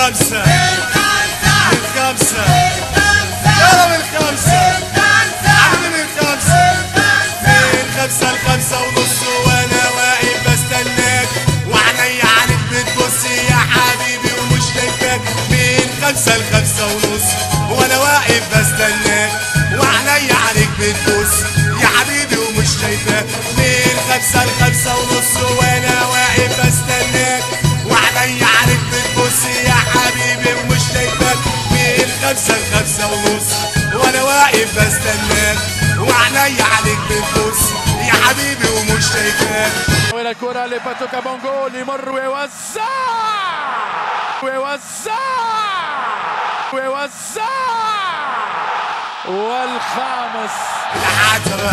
الخمسة يلا من الخمسة عامل من الخمسة الخمسة ونص وانا واقف بستناك وعيني عليك بتبص يا حبيبي ومش شايفاك من الخمسة ونص وانا واقف بستناك وعيني عليك بتبص يا حبيبي ومش شايفاك من الخمسة ونص وانا واقف بستناك وعيني عليك بتبص يا حبيبي ومش شايفاك من الخمسة ونص وانا واقف بستناك وعيني عليك بتبص يا حبيبي ومش شايفاك. ولا الكرة لباتو كابونجو اللي يمر ويوزع والخامس العتبة